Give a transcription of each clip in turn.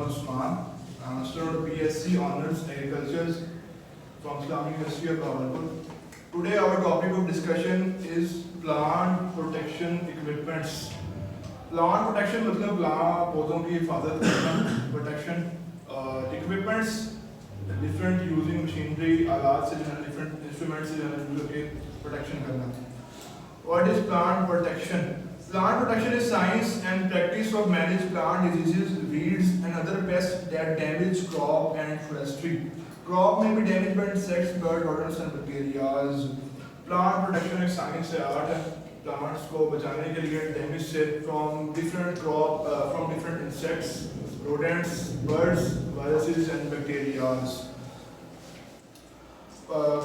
Mohammad Usman. I'm a student of BSc Honours Agriculture from Islamic University of Bahawalpur. Today our topic of discussion is plant protection equipments. Plant protection मतलब पौधों की हिफाजत करना, protection equipments different using machinery आलात से जो है different instruments से जो है use करके protection करना. What is plant protection? Plant protection is science and practice of manage plant diseases, weeds and other pests that damage crop and forestry. Crop may be damaged by insects, bird, rodents and bacteria. Plant protection एक science है, art है. Plants को बचाने के लिए damage से from different crop, from different insects, rodents, birds, viruses and bacteria.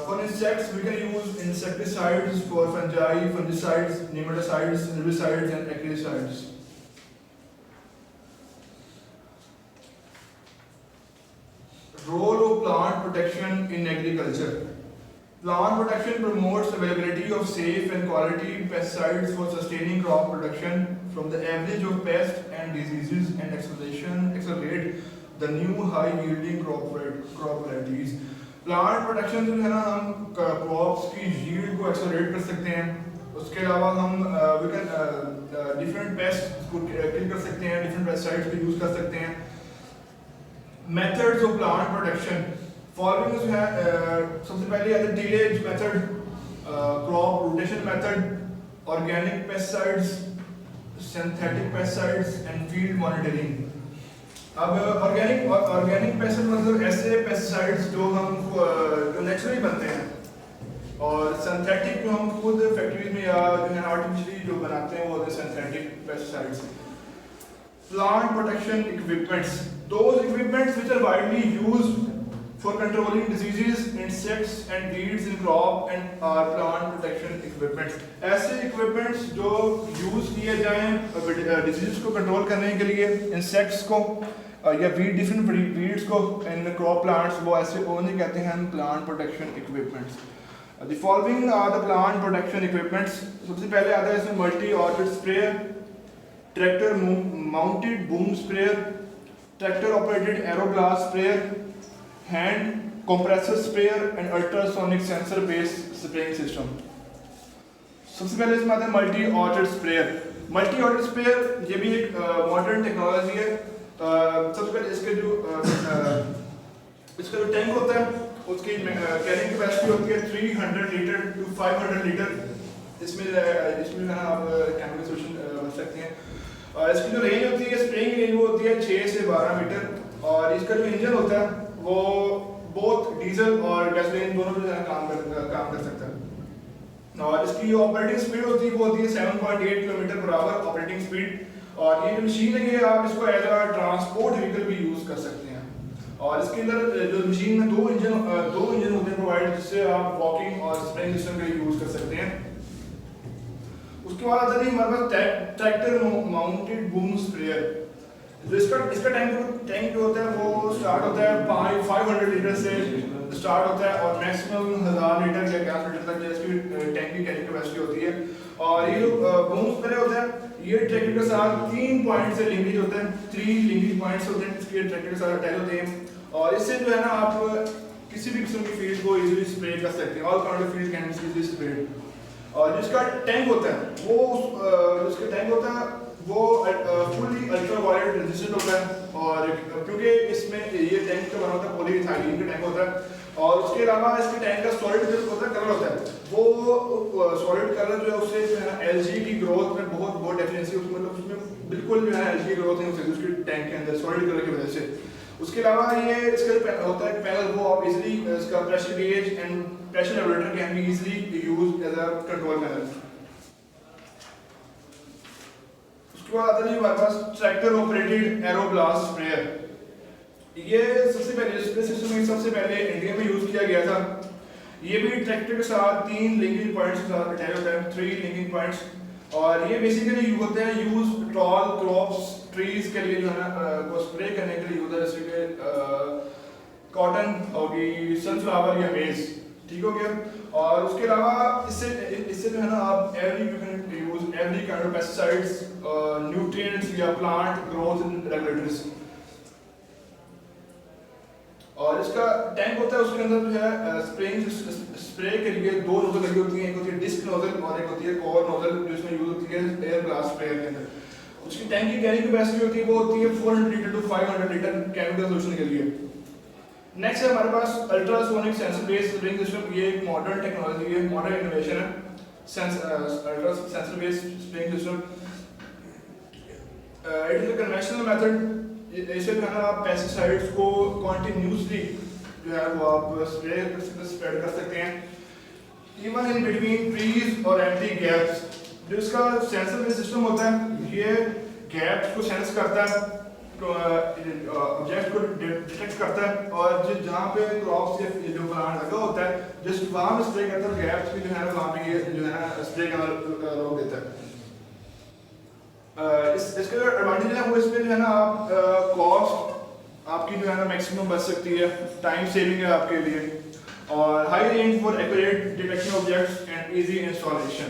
For insects, we can use insecticides for fungi, fungicides, nematicides, herbicides, and acaricides. Role of plant protection in agriculture. Plant protection promotes availability of safe and quality pesticides for sustaining crop production from the average of pests and diseases and accelerate the new high-yielding crop varieties. Plant protection जो है ना हम crops की yield को accelerate कर सकते हैं. उसके अलावा हम डिफरेंट पेस्ट को किल कर सकते हैं, डिफरेंट पेस्टिसाइड्स को यूज कर सकते हैं. Methods of plant protection following जो है सबसे पहले है tillage method, crop rotation method, organic pesticides, synthetic pesticides and field monitoring. अब ऑर्गेनिक पेस्टिसाइड मतलब ऐसे पेस्टिसाइड्स जो हम जो नेचुरली बनते हैं, और सिंथेटिक जो हम खुद फैक्ट्रीज में या जो है आर्टिफिशियली जो बनाते हैं वो होते हैं synthetic pesticides. Plant protection equipments, those equipments which are widely used for controlling diseases, insects and weeds in crop and are plant protection equipments. ऐसे equipments जो यूज किए जाएं diseases को कंट्रोल करने के लिए, insects को या different weeds को in crop plants, वो ऐसे उन्हें कहते हैं हम plant protection equipments. The following are the plant protection equipments. सबसे पहले आता है इसमें multi-orchid sprayer, tractor mounted boom sprayer, tractor operated aeroglass sprayer, hand compressor sprayer and ultrasonic sensor based spraying system. सबसे पहले इसमें आता है multi orchid sprayer. Multi orchid sprayer ये भी एक मॉडर्न टेक्नोलॉजी है. सबसे पहले इसका जो टैंक होता है उसकी कैरिंग कैपेसिटी होती है 300 लीटर टू 500 लीटर. इसमें ना आप केमिकल सोल्यूशन बन सकते हैं. इसकी जो रेंज होती है, स्प्रेइंग रेंज वो होती है 6 से 12 मीटर. और इसका जो इंजन होता है वो बोथ डीजल और गैसोलीन दोनों पे काम कर सकता है. और इसकी जो ऑपरेटिंग स्पीड होती है वो होती है 7.8 kilometre per hour operating speed. और ये जो मशीन है ये आप इसको एज अ ट्रांसपोर्ट व्हीकल भी यूज कर सकते हैं. और इसके अंदर जो मशीन में दो इंजन होते हैं प्रोवाइड, जिससे आप वॉकिंग और स्प्रेइंग सिस्टम के लिए यूज कर सकते हैं. उसके बाद आता है हमारे पास ट्रैक्टर माउंटेड बूम स्प्रेयर. जो इसका टैंक जो होता है वो स्टार्ट होता है 500 लीटर से स्टार्ट होता है और मैक्सिमम 1000 लीटर या 11 लीटर तक इसकी टैंक की कैरिंग कैपेसिटी होती है. और ये जो बूम स्प्रे होता है ये ट्रैक्टर के साथ 3 पॉइंट से लिंकेज होता है. 3 लिंकेज पॉइंट्स होते हैं इसके ट्रैक्टर के साथ अटैच होते हैं. और इससे जो है ना आप किसी भी किस्म की फील्ड को इजीली स्प्रे कर सकते हैं. All kind of field can be easily spread. और जिसका टैंक होता है वो जिसका टैंक होता है वो फुली अल्ट्रावायलेट रेजिस्टेंट होता है. और क्योंकि इसमें ये टैंक का बना होता है पॉलीइथाइलीन का टैंक होता है. और उसके अलावा इसके टैंक का सॉलिड कलर होता है वो सॉलिड कलर जो है उससे जो है एलजी की ग्रोथ में बहुत डेफिनेटली मतलब उसमें बिल्कुल जो है एलजी की ग्रोथ नहीं हो सकती उसके टैंक के अंदर सॉलिड कलर की वजह से. उसके अलावा ये इसका होता है पैनल वो आप इजीली इसका pressure gauge and pressure regulator can be easily used as a control method. उसके बाद आता है हमारे पास ट्रैक्टर ऑपरेटेड एरोग्लास स्प्रेयर. ये सबसे पहले स्प्रे सिस्टम में सबसे पहले इंडिया में यूज किया गया था. ये भी ट्रैक्टर के साथ 3 लिंकिंग पॉइंट्स के साथ अटैच होता है, 3 लिंकिंग पॉइंट्स. और ये बेसिकली होते हैं यूज टॉल क्रॉप्स ट्रीज के लिए जो है ना को स्प्रे करने के लिए होता है, जैसे कि कॉटन होगी, सनफ्लावर या मेज. ठीक हो गया. और उसके अलावा इससे जो है ना आप every kind of pesticides, nutrients या plant growth regulators. और इसका टैंक होता है, उसके अंदर जो है स्प्रे के लिए दो नोजल लगी होती हैं, एक होती है डिस्क नोजल और एक होती है कोर नोजल जो इसमें यूज होती है एयर ग्लास स्प्रेयर के अंदर। उसकी टैंक की कैरिंग कैपेसिटी होती है वो होती है 400 litre to 500 litre chemical solution के लिए। नेक्स्ट है हमारे पास ultrasonic sensor based spring system. ये एक मॉडर्न टेक्नोलॉजी है, मॉडर्न इनोवेशन है, ultra sensor based spring system. It is a conventional method. ऐसे जो है ना आप पेस्टिसाइड्स को कॉन्टिन्यूसली जो है वो आप स्प्रेड कर सकते हैं इवन इन बिटवीन ट्रीज और एम्प्टी गैप्स। जो इसका सेंसर बेस्ड सिस्टम होता है ये गैप्स को सेंस करता है, ऑब्जेक्ट को डिटेक्ट करता है और जहाँ पे क्रॉप से जो प्लांट लगा होता है जस्ट वहाँ पे स्प्रे करता है, गैप्स भी जो है ना वहाँ पे ये जो है ना स्प्रे करना रोक देता है। इसके जो एडवांटेज है वो इसमें जो है ना आप कॉस्ट आपकी जो है ना मैक्सिमम बच सकती है, टाइम सेविंग है आपके लिए, और high range for accurate detection objects and easy installation.